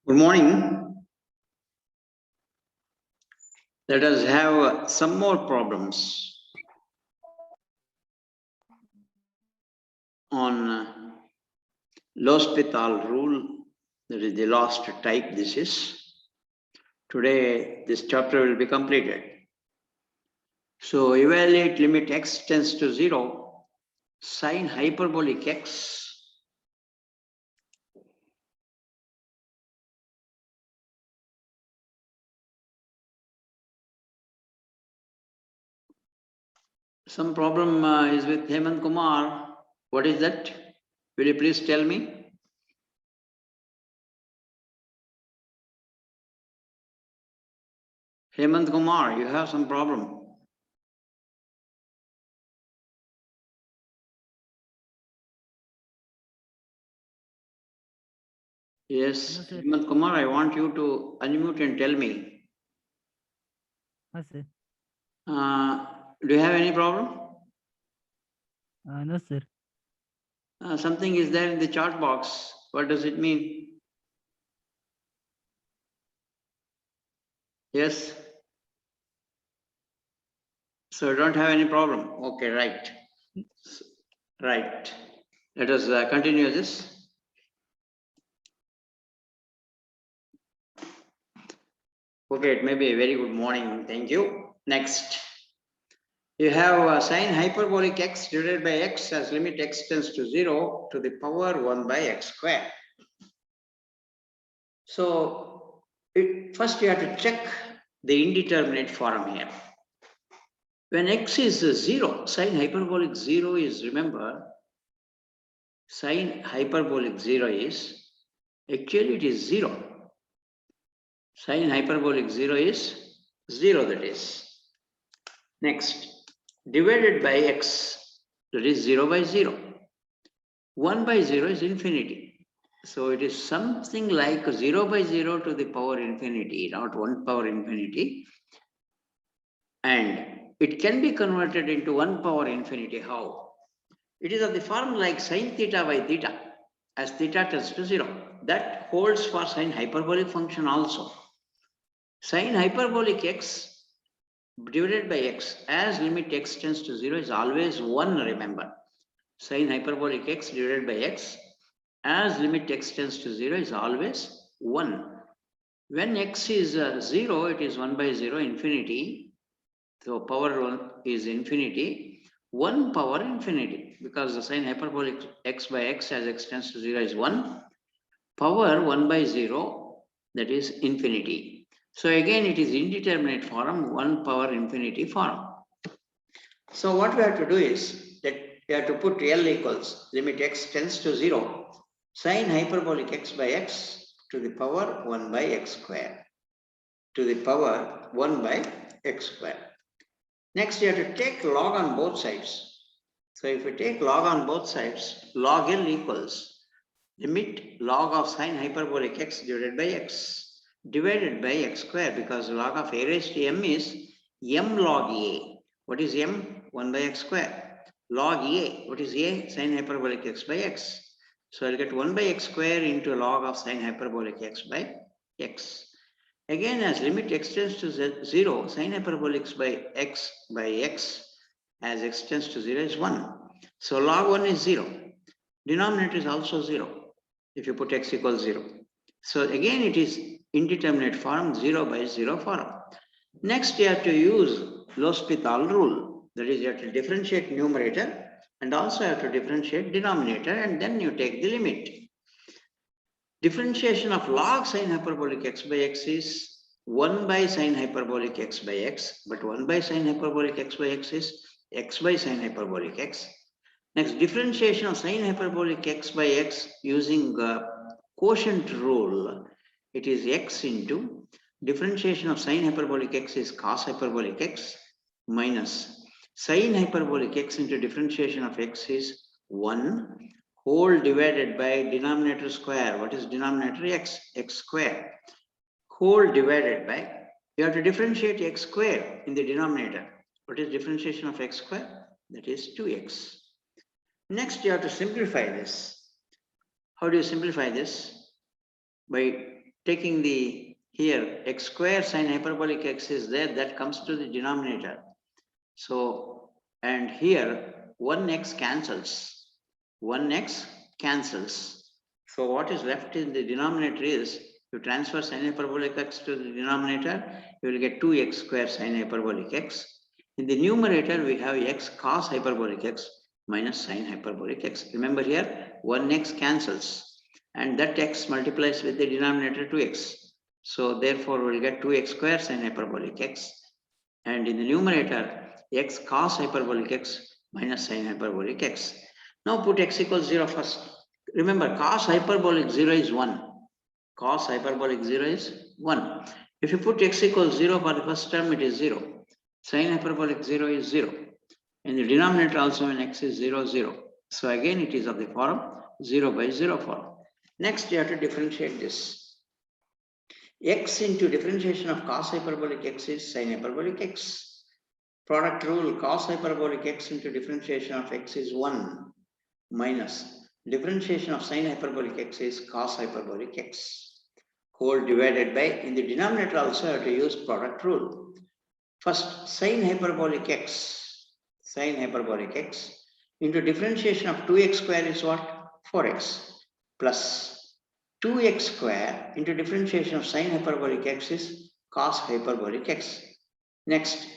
Good morning. Let us have some more problems on L'Hospital rule. That is the last type this is. Today, this chapter will be completed. So, evaluate limit x tends to 0, sine hyperbolic x Some problem is with Hemant Kumar. What is that? Will you please tell me? Hemant Kumar, you have some problem. Yes, No, Hemant Kumar, I want you to unmute and tell me. Yes, sir. Do you have any problem? No, sir. Something is there in the chart box. What does it mean? Yes. So you don't have any problem. Okay, right. Right. Let us continue this. Okay, it may be a very good morning. Thank you. Next. You have sine hyperbolic x divided by x as limit x tends to 0 to the power 1 by x square. So first you have to check the indeterminate form here. When x is 0, sine hyperbolic 0 is, remember, sine hyperbolic 0 is, actually it is 0. Sine hyperbolic 0 is 0, that is. Next, divided by x, that is 0 by 0. 1 by 0 is infinity. So it is something like 0 by 0 to the power infinity, not 1 power infinity. And it can be converted into 1 power infinity. How? It is of the form like sine theta by theta, as theta tends to 0. That holds for sine hyperbolic function also. Sine hyperbolic x divided by x as limit x tends to 0 is always 1, remember. Sine hyperbolic x divided by x as limit x tends to 0 is always 1. When x is 0, it is 1 by 0 infinity. So power 1 is infinity. 1 power infinity, because the sine hyperbolic x by x as x tends to 0 is 1. Power 1 by 0, that is infinity. So again, it is indeterminate form, 1 power infinity form. So what we have to do is that we have to put L equals limit x tends to 0, sine hyperbolic x by x to the power 1 by x square, to the power 1 by x square. Next, you have to take log on both sides. So if you take log on both sides, log L equals limit log of sine hyperbolic x divided by x divided by x square, because log of a raised to m is m log a. What is m? 1 by x square. Log a, what is a? Sine hyperbolic x by x. So I'll get 1 by x square into log of sine hyperbolic x by x. Again, as limit x tends to 0, sine hyperbolic x by x as x tends to 0 is 1. So log 1 is 0. Denominator is also 0 if you put x equals 0. So again, it is indeterminate form, 0 by 0 form. Next, you have to use L'Hospital rule. That is, you have to differentiate numerator and also have to differentiate denominator, and then you take the limit. Differentiation of log sine hyperbolic x by x is 1 by sine hyperbolic x by x, but 1 by sine hyperbolic x by x is x by sine hyperbolic x. Next, differentiation of sine hyperbolic x by x using quotient rule. It is x into differentiation of sine hyperbolic x is cos hyperbolic x minus sine hyperbolic x into differentiation of x is 1 whole divided by denominator square. What is denominator? X square whole divided by, you have to differentiate x square in the denominator. What is differentiation of x square? That is 2x. Next, you have to simplify this. How do you simplify this? By taking the here x square sine hyperbolic x is there, that comes to the denominator. So, and here 1x cancels. 1x cancels. So what is left in the denominator is, you transfer sine hyperbolic x to the denominator, you will get 2x square sine hyperbolic x. In the numerator, we have x cos hyperbolic x minus sine hyperbolic x. Remember here, 1x cancels, and that x multiplies with the denominator 2x. So therefore, we'll get 2x square sine hyperbolic x. And in the numerator, x cos hyperbolic x minus sine hyperbolic x. Now put x equals 0 first. Remember, cos hyperbolic 0 is 1. Cos hyperbolic 0 is 1. If you put x equals 0 for the first term, it is 0. Sine hyperbolic 0 is 0. In the denominator also, when x is 0, 0. So again, it is of the form 0 by 0 form. Next, you have to differentiate this. X into differentiation of cos hyperbolic x is sine hyperbolic x. Product rule, cos hyperbolic x into differentiation of x is 1 minus differentiation of sine hyperbolic x is cos hyperbolic x. Whole divided by, in the denominator also I have to use product rule. First, sine hyperbolic x into differentiation of 2x square is what? 4x plus 2x square into differentiation of sine hyperbolic x is cos hyperbolic x. Next,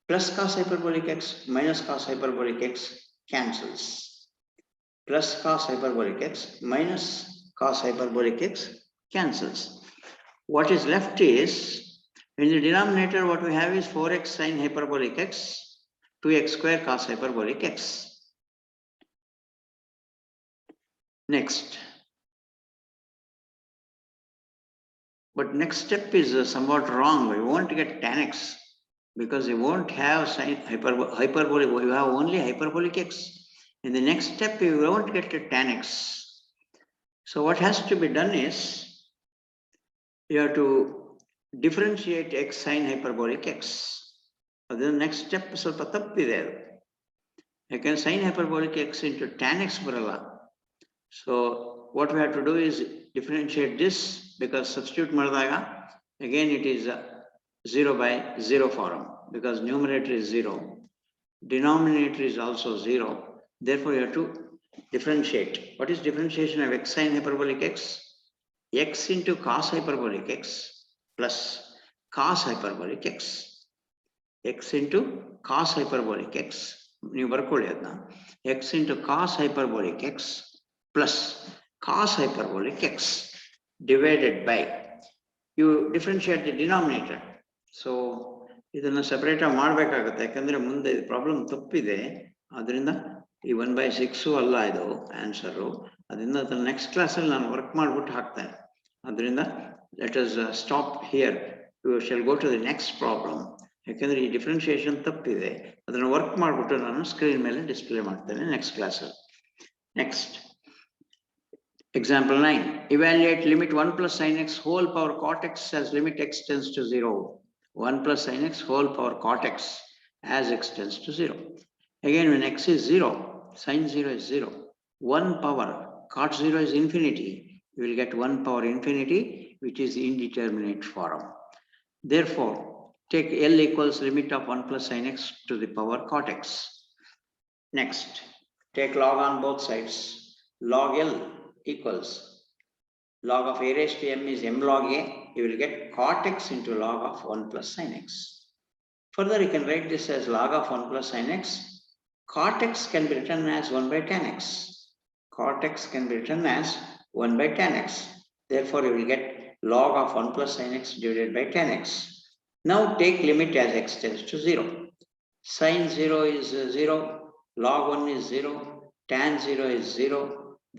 plus cos hyperbolic x minus cos hyperbolic x cancels. Plus cos hyperbolic x minus cos hyperbolic x cancels. What is left is, in the denominator, what we have is 4x sine hyperbolic x, 2x square cos hyperbolic x. Next. But next step is somewhat wrong. We won't get tan x because we won't have sine hyperbolic. We have only hyperbolic x. In the next step, we won't get a tan x. So what has to be done is, you have to differentiate x sine hyperbolic x. The next step is ಸ್ವಲ್ಪ ತಪ್ಪಿದೆ. ಯಾಕಂದ್ರೆ sine hyperbolic x into tan x ಬರಲ್ಲ. So what we have to do is differentiate this, because substitute ಮಾಡಿದಾಗ again it is 0 by 0 form, because numerator is 0, denominator is also 0. Therefore you have to differentiate. What is differentiation of x sine hyperbolic x? X into cos hyperbolic x plus cos hyperbolic x. X into cos hyperbolic x. ನೀವು ಬರ್ಕೊಳ್ಳಿ ಅದನ್ನ. X into cos hyperbolic x plus cos hyperbolic x divided by, you differentiate the denominator. So ಇದನ್ನ separate ಆಗಿ ಮಾಡಬೇಕಾಗುತ್ತೆ, ಯಾಕಂದ್ರೆ ಮುಂದೆ problem ತಪ್ಪಿದೆ. ಅದರಿಂದ ಈ 1/6 ಅಲ್ಲ ಇದು ಆನ್ಸರು. ಅದರಿಂದ ಅದನ್ನ ನೆಕ್ಸ್ಟ್ ಕ್ಲಾಸಲ್ಲಿ ನಾನು ವರ್ಕ್ ಮಾಡ್ಬಿಟ್ಟು ಹಾಕ್ತೇನೆ. ಅದರಿಂದ let us stop here. You shall go to the next problem. ಯಾಕಂದ್ರೆ ಈ ಡಿಫ್ರೆನ್ಶಿಯೇಷನ್ ತಪ್ಪಿದೆ, ಅದನ್ನು ವರ್ಕ್ ಮಾಡಿಬಿಟ್ಟು ನಾನು ಸ್ಕ್ರೀನ್ ಮೇಲೆ ಡಿಸ್ಪ್ಲೇ ಮಾಡ್ತೇನೆ ನೆಕ್ಸ್ಟ್ ಕ್ಲಾಸಲ್ಲಿ. Next example 9. Evaluate limit 1 plus sin x whole power cot x as limit x tends to 0. 1 plus sin x whole power cot x as x tends to 0. Again, when x is 0, sin 0 is 0. 1 power cot 0 is infinity. You will get 1 power infinity, which is the indeterminate form. Therefore, take L equals limit of 1 plus sin x to the power cot x. Next, take log on both sides. Log L equals log of a raised to m is m log a. You will get cot x into log of 1 plus sin x. Further, you can write this as log of 1 plus sin x. Cot x can be written as 1 by tan x. Cot x can be written as 1 by tan x. Therefore, you will get log of 1 plus sin x divided by tan x. Now take limit as x tends to 0. Sin 0 is 0, log 1 is 0, tan 0 is 0.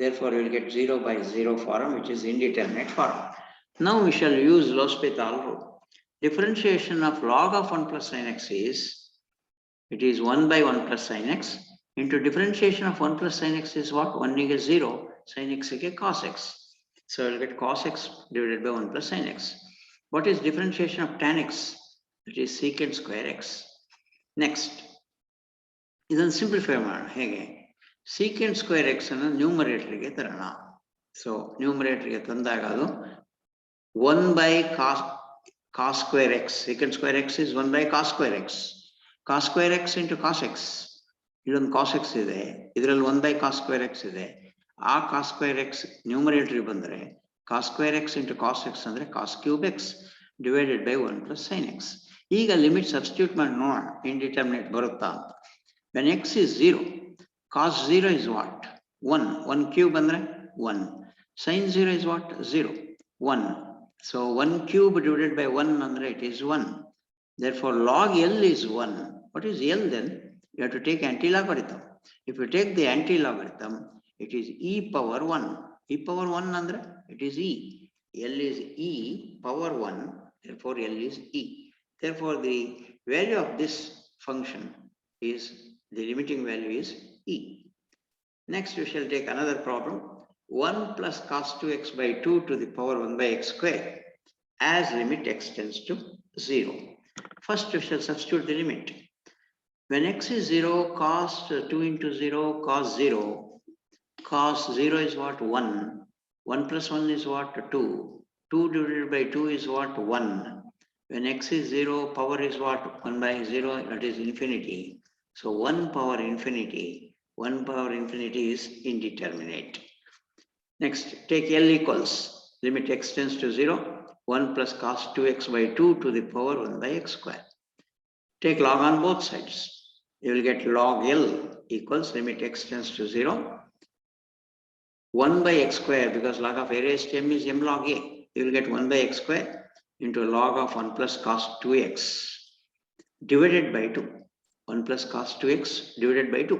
Therefore, you will get 0 by 0 form, which is indeterminate form. Now we shall use L'Hospital rule. Differentiation of log of 1 plus sin x is, it is 1 by 1 plus sin x into differentiation of 1 plus sin x is what? 1 is 0, sin x is cos x. So I will get cos x divided by 1 plus sin x. What is differentiation of tan x? It is secant square x. Next, ಇದನ್ನು simplify ಮಾಡೋಣ. ಹೇಗೆ? secant square x ಅನ್ನು ನ್ಯೂಮರೇಟರ್ಗೆ ತರೋಣ. So ನ್ಯೂಮರೇಟರ್ಗೆ ತಂದಾಗ ಅದು 1 by cos square x, secant square x is 1 by cos square x. Cos square x into cos x. ಇಲ್ಲೊಂದು cos x ಇದೆ, ಇದರಲ್ಲಿ 1 by cos square x ಇದೆ. ಆ cos square x ನ್ಯೂಮರೇಟರ್ ಬಂದರೆ cos square x into cos x ಅಂದ್ರೆ cos cube x divided by 1 plus sin x. ಈಗ limit substitute ಮಾಡಿ ನೋಡೋಣ ಇಂಡಿಟರ್ಮಿನೇಟ್ ಬರುತ್ತಾ ಅಂತ. When x is 0, cos 0 is what? 1. 1 cube ಅಂದ್ರೆ 1. Sin 0 is what? 0. 1. So 1 cube divided by 1 andre it is 1. Therefore log L is 1. What is L then? You have to take anti-logarithm. If you take the anti-logarithm, it is e power 1. E power 1 andre it is e. L is e power 1. Therefore L is e. Therefore the value of this function is, the limiting value is e. Next we shall take another problem. 1 plus cos 2x by 2 to the power 1 by x square as limit x tends to 0. First we shall substitute the limit. When x is 0, cos 2 into 0, cos 0. Cos 0 is what? 1. 1 plus 1 is what? 2. 2 divided by 2 is what? 1. When x is 0, power is what? 1 by 0, that is infinity. So 1 power infinity. 1 power infinity is indeterminate. Next, take L equals limit x tends to 0, 1 plus cos 2x by 2 to the power 1 by x square. Take log on both sides. You will get log L equals limit x tends to 0, 1 by x square, because log of a raised to m is m log a. You will get 1 by x square into log of 1 plus cos 2x divided by 2. 1 plus cos 2x divided by 2.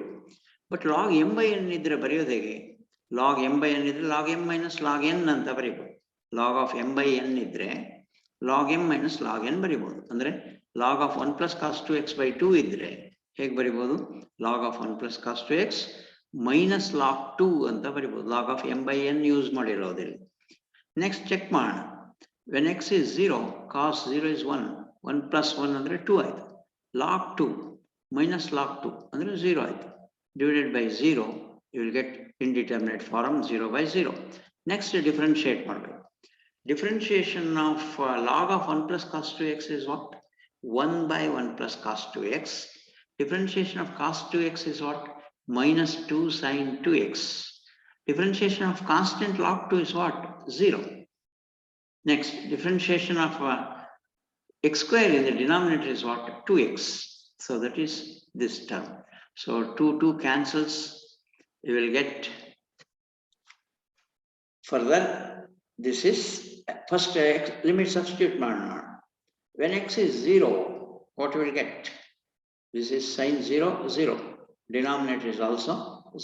But log m by n idre bariyode hege? Log m by n idre log m minus log n anta baribodu. Log of m by n idre log m minus log n baribodu. Andre log of 1 plus cos 2x by 2 idre hege baribodu? Log of 1 plus cos 2x minus log 2 anta baribodu. Log of m by n use madirodilla. Next check ಮಾಡೋಣ. When x is 0, cos 0 is 1. 1 plus 1 andre 2 ಆಯ್ತು. Log 2 minus log 2 andre 0 ಆಯ್ತು. Divided by 0, you will get indeterminate form 0 by 0. Next, differentiate model. Differentiation of log of 1 plus cos 2x is what? 1 by 1 plus cos 2x. Differentiation of cos 2x is what? Minus 2 sin 2x. Differentiation of constant log 2 is what? 0. Next, differentiation of x square in the denominator is what? 2x. So that is this term. So 2 cancels. You will get further. This is first limit substitute. When x is 0, what you will get? This is sin 0, 0. Denominator is also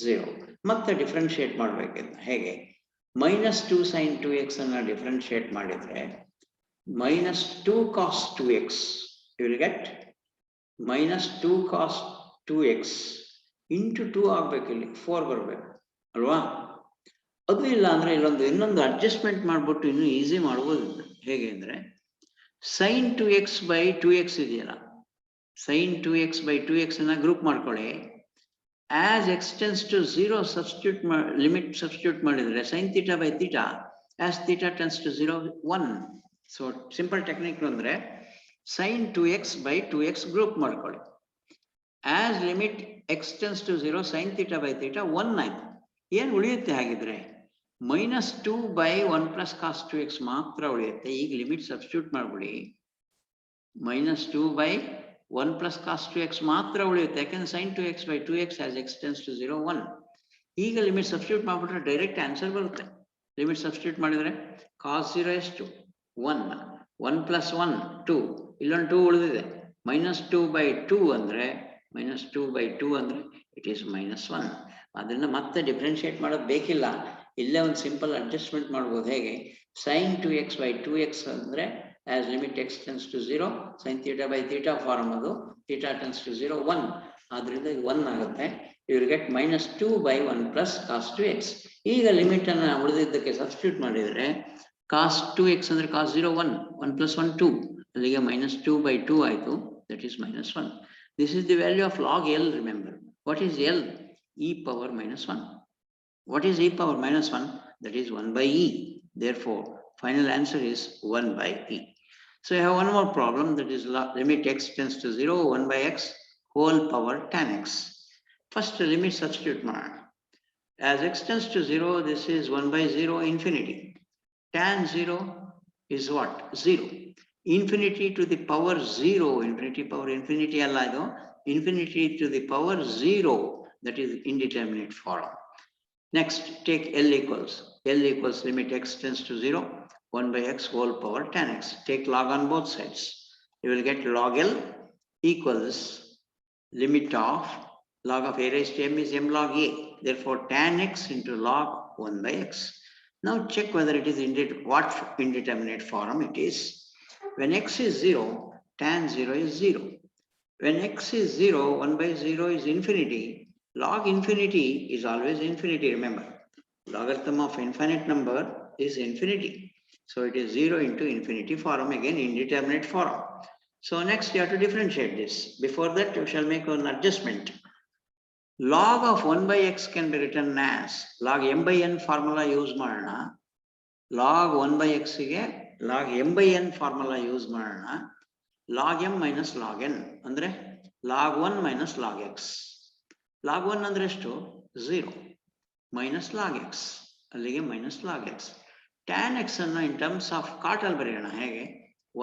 0. Matte differentiate ಮಾಡಬೇಕಿದೆ. ಹೇಗೆ? minus 2 sin 2x ಅನ್ನು differentiate ಮಾಡಿದ್ರೆ minus 2 cos 2x. You will get minus 2 cos 2x into 2 ಆಗಬೇಕು, ಇಲ್ಲಿ 4 ಬರಬೇಕು ಅಲ್ವಾ? ಅದು ಇಲ್ಲ ಅಂದ್ರೆ ಇನ್ನೊಂದು ಅಡ್ಜಸ್ಟ್ಮೆಂಟ್ ಮಾಡ್ಬಿಟ್ಟು ಇನ್ನೂ ಈಸಿ ಮಾಡ್ಬೋದು. ಹೇಗೆ ಅಂದ್ರೆ sin 2x by 2x ಇದೆಯಲ್ಲ, sin 2x by 2x ಅನ್ನ ಗ್ರೂಪ್ ಮಾಡ್ಕೊಳ್ಳಿ. As x tends to 0 substitute limit substitute ಮಾಡಿದ್ರೆ sin theta by theta, as theta tends to 0, 1. So simple technique ಅಂದ್ರೆ sin 2x by 2x group ಮಾಡ್ಕೊಳ್ಳಿ. As limit x tends to 0, sin theta by theta 1 ಆಯ್ತು. ಏನು ಉಳಿಯುತ್ತೆ ಹಾಗಿದ್ರೆ? minus 2 by 1 plus cos 2x ಮಾತ್ರ ಉಳಿಯುತ್ತೆ. ಈಗ ಲಿಮಿಟ್ ಸಬ್ಸ್ಟಿಟ್ಯೂಟ್ ಮಾಡ್ಬಿಡಿ. minus 2 by 1 plus cos 2x ಮಾತ್ರ ಉಳಿಯುತ್ತೆ. ಯಾಕಂದ್ರೆ sin 2x by 2x as x tends to 0, 1. ಈಗ ಲಿಮಿಟ್ ಸಬ್ಸ್ಟಿಟ್ಯೂಟ್ ಮಾಡ್ಬಿಟ್ರೆ ಡೈರೆಕ್ಟ್ ಆನ್ಸರ್ ಬರುತ್ತೆ. ಲಿಮಿಟ್ ಸಬ್ಸ್ಟಿಟ್ಯೂಟ್ ಮಾಡಿದ್ರೆ cos 0 ಎಷ್ಟು? 1. 1 plus 1, 2. ಇಲ್ಲೊಂದು 2 ಉಳಿದಿದೆ. minus 2 by 2 ಅಂದ್ರೆ minus 2 by 2 ಅಂದ್ರೆ it is minus 1. ಅದನ್ನ ಮತ್ತೆ ಡಿಫ್ರೆನ್ಶಿಯೇಟ್ ಮಾಡೋದು ಬೇಕಿಲ್ಲ. ಇಲ್ಲೇ ಒಂದು ಸಿಂಪಲ್ ಅಡ್ಜಸ್ಟ್ಮೆಂಟ್ ಮಾಡ್ಬೋದು. ಹೇಗೆ? sin 2x by 2x ಅಂದ್ರೆ as limit x tends to 0, sin theta by theta form ಅದು, theta tends to 0, 1. ಆದ್ರಿಂದ ಇದು 1 ಆಗುತ್ತೆ. You will get minus 2 by 1 plus cos 2x. ಈಗ ಲಿಮಿಟ್ ಅನ್ನ ಉಳಿದಿದ್ದಕ್ಕೆ ಸಬ್ಸ್ಟಿಟ್ಯೂಟ್ ಮಾಡಿದ್ರೆ cos 2x ಅಂದ್ರೆ cos 0, 1. 1 plus 1, 2. ಅಲ್ಲಿಗೆ minus 2 by 2 ಆಯ್ತು. That is minus 1. This is the value of log L, remember. What is L? E power minus 1. What is e power minus 1? That is 1 by e. Therefore, Final answer is 1 by e. So I have one more problem, that is limit x tends to 0, 1 by x whole power tan x. First limit substitute ಮಾಡೋಣ. As x tends to 0, this is 1 by 0 infinity. Tan 0 is what? 0. Infinity to the power 0, infinity power infinity ಅಲ್ಲ ಇದು, infinity to the power 0, that is indeterminate form. Next, take L equals limit x tends to 0, 1 by x whole power tan x. Take log on both sides. You will get log L equals limit of log of a raised to m is m log a. Therefore, tan x into log 1 by x. Now check whether it is what indeterminate form it is. When x is 0, tan 0 is 0. When x is 0, 1 by 0 is infinity. Log infinity is always infinity, remember. Logarithm of infinite number is infinity. So it is 0 into infinity form, again indeterminate form. So next you have to differentiate this. Before that, you shall make an adjustment. Log of 1 by x can be written as log m by n formula use ಮಾಡೋಣ. Log 1 by x ಗೆ log m by n formula use ಮಾಡೋಣ. Log m minus log n ಅಂದ್ರೆ log 1 minus log x. Log 1 ಅಂದ್ರೆ ಎಷ್ಟು? 0 minus log x. ಅಲ್ಲಿಗೆ minus log x. Tan x ಅನ್ನು in terms of cot ಅಲ್ಲಿ ಬರೆಯೋಣ. ಹೇಗೆ?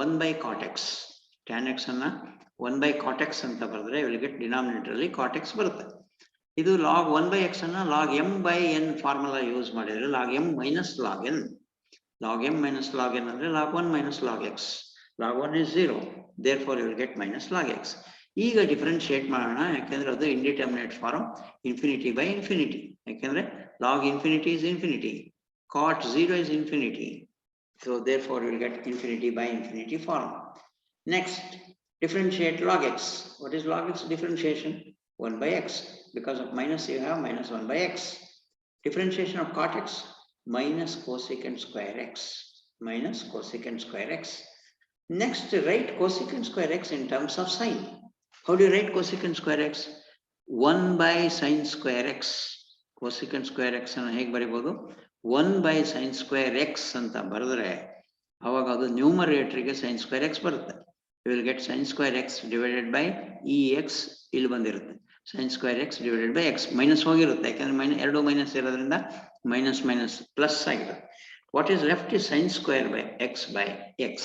1 by cot x. Tan x ಅನ್ನು 1 by cot x ಅಂತ ಬರೆದ್ರೆ you will get denominator ಅಲ್ಲಿ cot x ಬರುತ್ತೆ. ಇದು log 1 by x ಅನ್ನು log m by n formula use ಮಾಡಿದ್ರೆ log m minus log n. Log m minus log n ಅಂದ್ರೆ log 1 minus log x. Log 1 is 0. Therefore, you will get minus log x. ಈಗ differentiate ಮಾಡೋಣ, ಯಾಕೆಂದ್ರೆ ಅದು indeterminate form infinity by infinity. ಯಾಕೆಂದ್ರೆ log infinity is infinity, cot 0 is infinity. So therefore, you will get infinity by infinity form. Next, differentiate log x. What is log x differentiation? 1 by x. Because of minus, you have minus 1 by x. Differentiation of cot x, minus cosecant square x. Minus cosecant square x. Next, write cosecant square x in terms of sign. How do you write cosecant square x? 1 by sin square x. Cosecant square x ಅನ್ನು ಹೇಗೆ ಬರೀಬಹುದು? 1 by sin square x ಅಂತ ಬರೆದ್ರೆ ಅವಾಗ ಅದು ನ್ಯೂಮರೇಟರ್ಗೆ sin square x ಬರುತ್ತೆ. You will get sin square x divided by ex ಇಲ್ಲಿ ಬಂದಿರುತ್ತೆ. sin square x divided by x minus ಹೋಗಿರುತ್ತೆ, ಯಾಕಂದ್ರೆ ಎರಡು ಮೈನಸ್ ಇರೋದ್ರಿಂದ ಮೈನಸ್ ಮೈನಸ್ ಪ್ಲಸ್ ಆಗಿದೆ. What is left is sin square by x.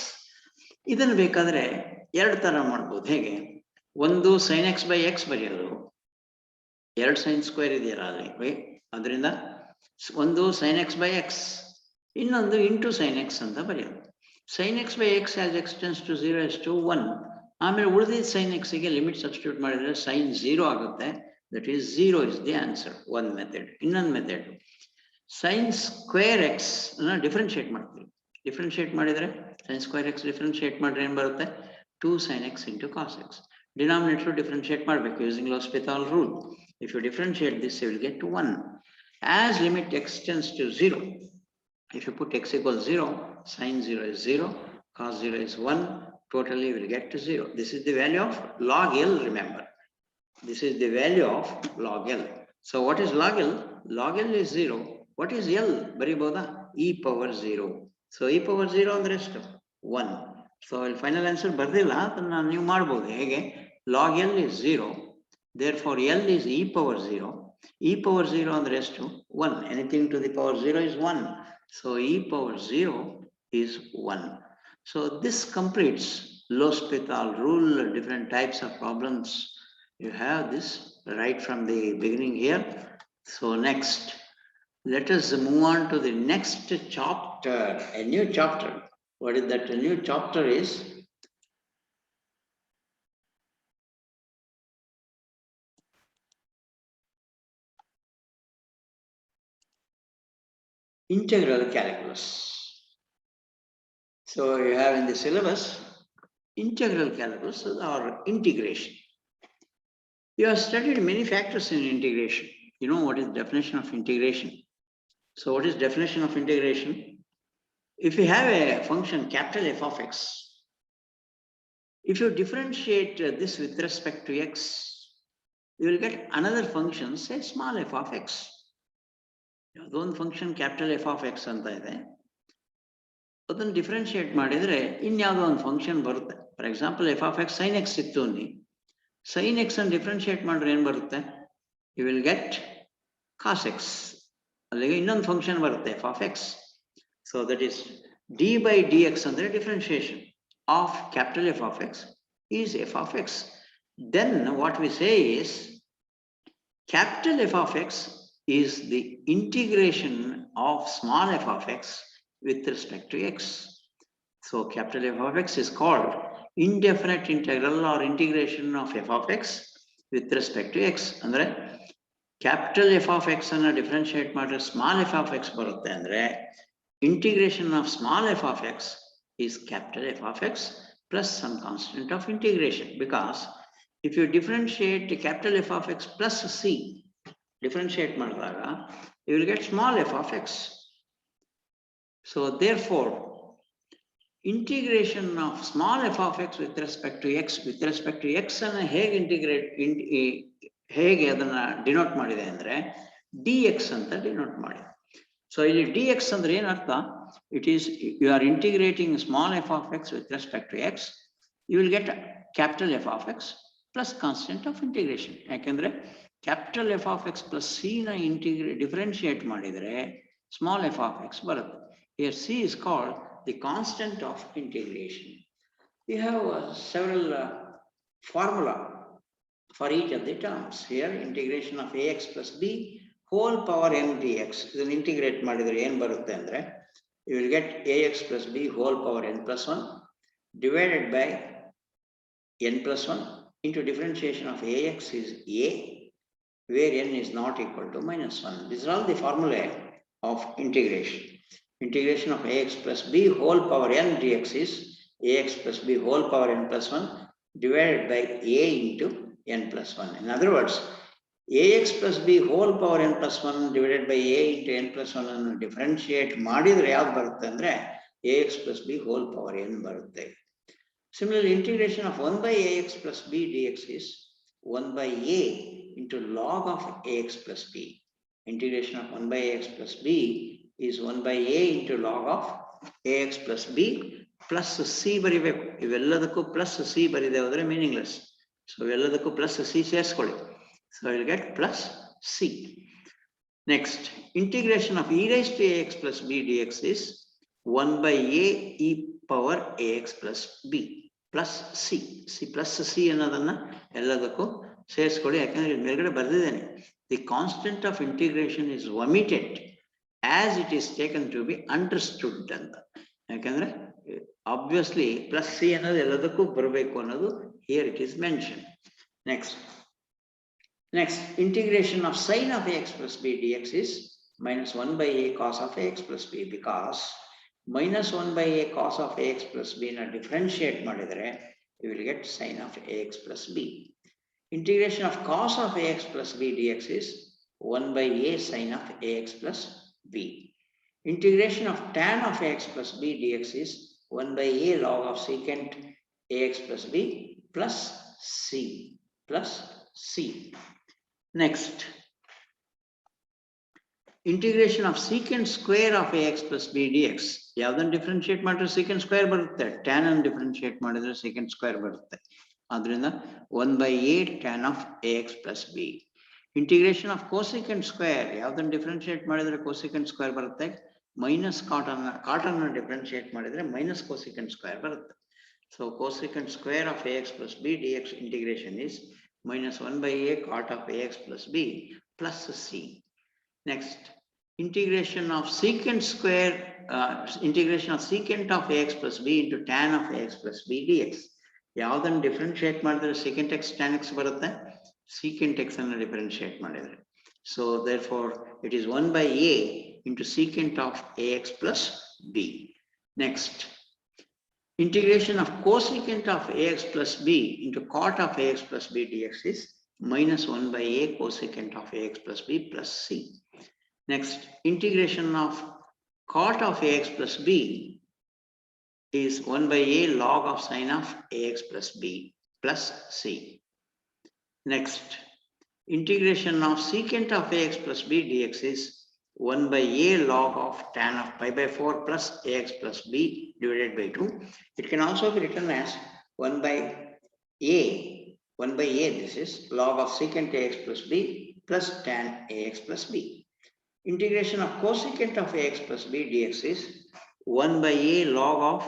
ಇದನ್ನು ಬೇಕಾದ್ರೆ ಎರಡು ತರ ಮಾಡ್ಬೋದು. ಹೇಗೆ? ಒಂದು sin x by x ಬರೆಯೋದು, ಎರಡು sin square ಇದೆಯಲ್ಲ ಅಲ್ಲಿ, ಅದರಿಂದ ಒಂದು sin x by x, ಇನ್ನೊಂದು ಇಂಟು sin x ಅಂತ ಬರೆಯೋದು. sin x by x as x tends to 0 is to 1. ಆಮೇಲೆ ಉಳಿದಿದ್ದ sin x ಗೆ ಲಿಮಿಟ್ ಸಬ್ಸ್ಟಿಟ್ಯೂಟ್ ಮಾಡಿದ್ರೆ sin 0 ಆಗುತ್ತೆ. That is 0 is the answer. ಒಂದು ಮೆಥಡ್. ಇನ್ನೊಂದು ಮೆಥಡ್, sin square x ಅನ್ನ ಡಿಫ್ರೆನ್ಶಿಯೇಟ್ ಮಾಡ್ತೀವಿ. ಡಿಫ್ರೆನ್ಶಿಯೇಟ್ ಮಾಡಿದ್ರೆ sin square x ಡಿಫ್ರೆನ್ಶಿಯೇಟ್ ಮಾಡಿದ್ರೆ ಏನು ಬರುತ್ತೆ? 2 sin x into cos x. Denominator differentiate ಮಾಡಬೇಕು using L'Hospital rule. If you differentiate this, you will get to 1. As limit x tends to 0, if you put x equals 0, sin 0 is 0, cos 0 is 1, totally you will get to 0. This is the value of log L, remember. This is the value of log L. So what is log L? Log L is 0. What is L? ಬರಿಬೋದಾ? e power 0. So e power 0 ಅಂದ್ರೆ ಎಷ್ಟು? 1. So final answer ಬರ್ದಿಲ್ಲ, ಅದನ್ನ ನೀವು ಮಾಡ್ಬೋದು. ಹೇಗೆ? log L is 0. Therefore, L is e power 0. e power 0 ಅಂದ್ರೆ ಎಷ್ಟು? 1. Anything to the power 0 is 1. So e power 0 is 1. So this completes L'Hospital rule, different types of problems. You have this right from the beginning here. So next, let us move on to the next chapter, a new chapter. What is that? A new chapter is integral calculus. So you have in the syllabus integral calculus or integration. You have studied many factors in integration. You know what is the definition of integration. So what is definition of integration? If you have a function capital F of x, if you differentiate this with respect to x, you will get another function, say small f of x. One function capital F of x anta ide. ಅದನ್ನು differentiate ಮಾಡಿದರೆ ಇನ್ಯಾವುದೋ ಒಂದು function ಬರುತ್ತೆ. For example f of x sine x ಇತ್ತು ಅನ್ನಿ, sine x ಅನ್ನು differentiate ಮಾಡಿದ್ರೆ ಏನು ಬರುತ್ತೆ? You will get cos x. ಅಲ್ಲಿಗೆ ಇನ್ನೊಂದು ಫಂಕ್ಷನ್ ಬರುತ್ತೆ f of x. So that is d by d x ಅಂದರೆ differentiation of capital f of x is f of x. Then what we say is capital F of x is the integration of small f of x with respect to x. So capital F of x is called indefinite integral or integration of f of x with respect to x. Andre capital F of x anna differentiate ಮಾಡಿದ್ರೆ small f of x ಬರುತ್ತೆ. ಅಂದ್ರೆ integration of small f of x is capital F of x plus some constant of integration, because if you differentiate the capital F of x plus c, differentiate ಮಾಡಿದಾಗ you will get small f of x. So therefore, integration of small f of x with respect to x ಅನ್ನು ಹೇಗೆ integrate ಹೇಗೆ ಅದನ್ನ denote ಮಾಡಿದೆ ಅಂದ್ರೆ dx ಅಂತ denote ಮಾಡಿದೆ. So ಇಲ್ಲಿ dx ಅಂದ್ರೆ ಏನರ್ಥ? It is you are integrating small f of x with respect to x, you will get capital F of x plus constant of integration. ಯಾಕೆಂದ್ರೆ capital F of x plus c ನ differentiate ಮಾಡಿದರೆ small f of x ಬರುತ್ತೆ. Here c is called the constant of integration. We have several formula for each of the terms. Here integration of ax plus b whole power m dx. ಇದನ್ನು integrate ಮಾಡಿದರೆ ಏನು ಬರುತ್ತೆ ಅಂದ್ರೆ you will get ax plus b whole power n plus 1 divided by n plus 1 into differentiation of ax is a, where n is not equal to minus 1. These are all the formulae of integration. Integration of ax plus b whole power n dx is ax plus b whole power n plus 1 divided by a into n plus 1. In other words, ax plus b whole power n plus 1 divided by a into n plus 1 ಅನ್ನು differentiate ಮಾಡಿದ್ರೆ ಯಾವ್ದು ಬರುತ್ತೆ ಅಂದ್ರೆ ax plus b whole power n ಬರುತ್ತೆ. Similarly, integration of 1 by ax plus b dx is 1 by a into log of ax plus b. Integration of 1 by ax plus b is 1 by a into log of ax plus b plus c ಬರಿಬೇಕು. ಇವೆಲ್ಲದಕ್ಕೂ plus C ಬರಿದೆ ಹೋದ್ರೆ ಮೀನಿಂಗ್ಲೆಸ್. So ಇವೆಲ್ಲದಕ್ಕೂ plus C ಸೇರಿಸ್ಕೊಳ್ಳಿ. So I will get plus c. Next, integration of e raised to ax plus b dx is 1 by a e power ax plus b plus c. c plus c ಅನ್ನೋದನ್ನ ಎಲ್ಲದಕ್ಕೂ ಸೇರಿಸ್ಕೊಳ್ಳಿ. ಯಾಕಂದ್ರೆ ಇಲ್ಲಿ ಮೇಲ್ಗಡೆ ಬರೆದಿದ್ದೇನೆ. The constant of integration is omitted as it is taken to be understood ಅಂತ. ಯಾಕಂದ್ರೆ obviously plus c ಅನ್ನೋದು ಎಲ್ಲದಕ್ಕೂ ಬರಬೇಕು ಅನ್ನೋದು here it is mentioned. Next, integration of sin of ax plus b dx is minus 1 by a cos of ax plus b, because minus 1 by a cos of ax plus b na differentiate ಮಾಡಿದರೆ you will get sin of ax plus b. Integration of cos of ax plus b dx is 1 by a sin of ax plus b. Integration of tan of ax plus b dx is 1 by a log of secant ax plus b plus c. Next, integration of secant square of ax plus b dx. ಯಾವುದನ್ನು differentiate ಮಾಡಿದ್ರೆ secant square ಬರುತ್ತೆ. tan ಅನ್ನು differentiate ಮಾಡಿದ್ರೆ secant square ಬರುತ್ತೆ. ಆದ್ದರಿಂದ 1 by a tan of ax plus b. Integration of cosecant square, ಯಾವುದನ್ನು differentiate ಮಾಡಿದ್ರೆ cosecant square ಬರುತ್ತೆ. ಮೈನಸ್ ಕಾಟ್ ಅನ್ನು ಡಿಫರೆನ್ಶಿಯೇಟ್ ಮಾಡಿದ್ರೆ ಮೈನಸ್ cosecant square ಬರುತ್ತೆ. So cosecant square of ax plus b dx integration is minus 1 by a cot of ax plus b plus c. Next, integration of secant square, integration of secant of ax plus b into tan of ax plus b dx. ಯಾವುದನ್ನು differentiate ಮಾಡಿದ್ರೆ secant x tan x ಬರುತ್ತೆ. secant x ಅನ್ನು differentiate ಮಾಡಿದ್ರೆ. So therefore it is 1 by a into secant of ax plus b. Next, integration of cosecant of ax plus b into cot of ax plus b dx is minus 1 by a cosecant of ax plus b plus c. Next, integration of cot of ax plus b is 1 by a log of sin of ax plus b plus c. Next, integration of secant of ax plus b dx is 1 by a log of tan of pi by 4 plus ax plus b divided by 2. It can also be written as 1 by a, this is log of secant ax plus b plus tan ax plus b. Integration of cosecant of ax plus b dx is 1 by a log of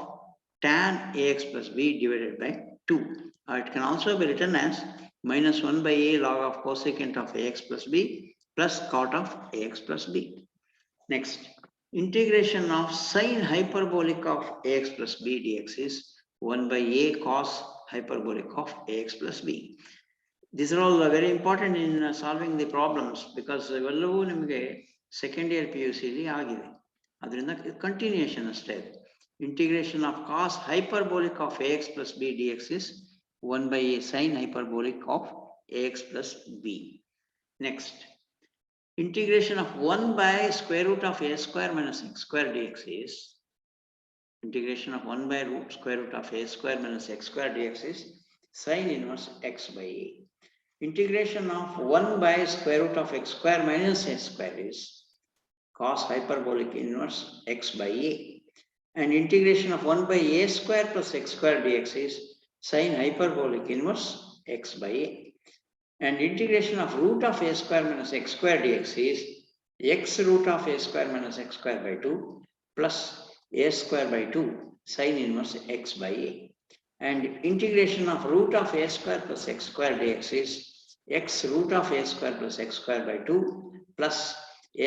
tan ax plus b divided by 2. Or it can also be written as minus 1 by a log of cosecant of ax plus b plus cot of ax plus b. Next, integration of sine hyperbolic of ax plus b dx is 1 by a cos hyperbolic of ax plus b. These are all very important in solving the problems because ಇವೆಲ್ಲವೂ ನಿಮಗೆ second year PUC ಲಿ ಆಗಿದೆ. ಅದರಿಂದ continuation ಅಷ್ಟೇ. Integration of cos hyperbolic of ax plus b dx is 1 by a sine hyperbolic of ax plus b. Next, integration of 1 by square root of a square minus x square dx is integration of 1 by square root of a square minus x square dx is sine inverse x by a. Integration of 1 by square root of x square minus a square is cos hyperbolic inverse x by a. And integration of 1 by a square plus x square dx is sine hyperbolic inverse x by a. And integration of root of a square minus x square dx is x root of a square minus x square by 2 plus a square by 2 sine inverse x by a. And integration of root of a square plus x square dx is x root of a square plus x square by 2 plus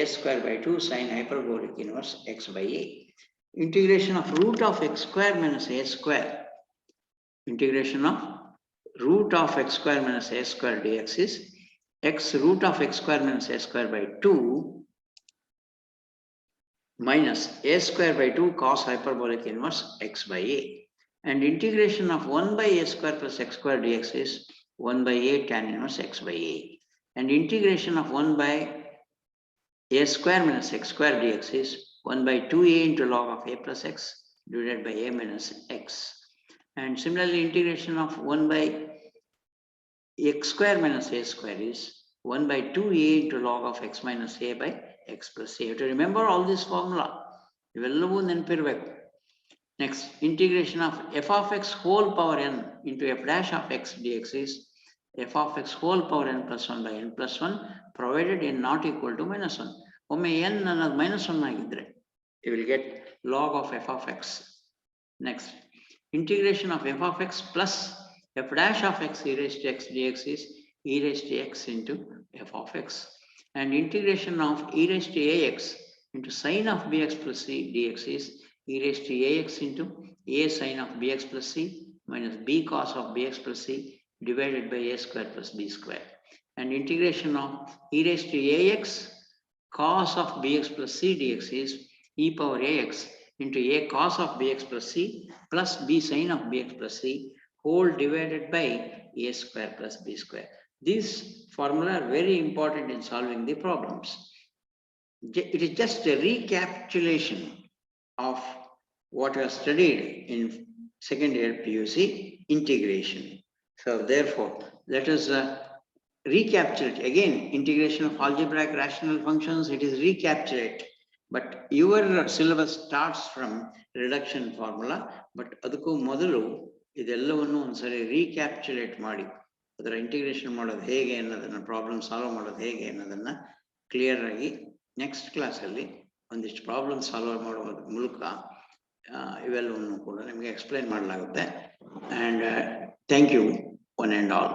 a square by 2 sine hyperbolic inverse x by a. Integration of root of x square minus a square. Integration of root of x square minus a square dx is x root of x square minus a square by 2 minus a square by 2 cos hyperbolic inverse x by a. And integration of 1 by a square plus x square dx is 1 by a tan inverse x by a. And integration of 1 by a square minus x square dx is 1 by 2a into log of a plus x divided by a minus x. And similarly, integration of 1 by x square minus a square is 1 by 2a into log of x minus a by x plus a. You have to remember all this formula. ಇವೆಲ್ಲವೂ ನೆನಪಿರಬೇಕು. Next, integration of f of x whole power n into f dash of x dx is f of x whole power n plus 1 by n plus 1 provided n not equal to minus 1. ಒಮ್ಮೆ n ಅನ್ನೋದು minus 1 ಆಗಿದ್ರೆ you will get log of f of x. Next, integration of f of x plus f dash of x e raised to x dx is e raised to x into f of x. And integration of e raised to ax into sine of bx plus c dx is e raised to ax into a sine of bx plus c minus b cos of bx plus c divided by a square plus b square. And integration of e raised to ax cos of bx plus c dx is e power ax into a cos of bx plus c plus b sine of bx plus c whole divided by a square plus b square. These formula are very important in solving the problems. It is just a recapitulation of what was studied in second year PUC integration. So therefore, let us recapitulate again integration of algebraic rational functions. It is recapitulate, but your syllabus starts from reduction formula. But ಅದಕ್ಕೂ ಮೊದಲು ಇದೆಲ್ಲವನ್ನು ಒಂದ್ಸರಿ recapitulate ಮಾಡಿ ಅದರ integration ಮಾಡೋದು ಹೇಗೆ ಅನ್ನೋದನ್ನ problem solve ಮಾಡೋದು ಹೇಗೆ ಅನ್ನೋದನ್ನ ಕ್ಲಿಯರ್ ಆಗಿ ನೆಕ್ಸ್ಟ್ ಕ್ಲಾಸಲ್ಲಿ ಒಂದಿಷ್ಟು ಪ್ರಾಬ್ಲಮ್ ಸಾಲ್ವ್ ಮಾಡುವ ಮೂಲಕ ಇವೆಲ್ಲವನ್ನು ಕೂಡ ನಿಮಗೆ ಎಕ್ಸ್ಪ್ಲೈನ್ ಮಾಡಲಾಗುತ್ತೆ. And thank you one and all.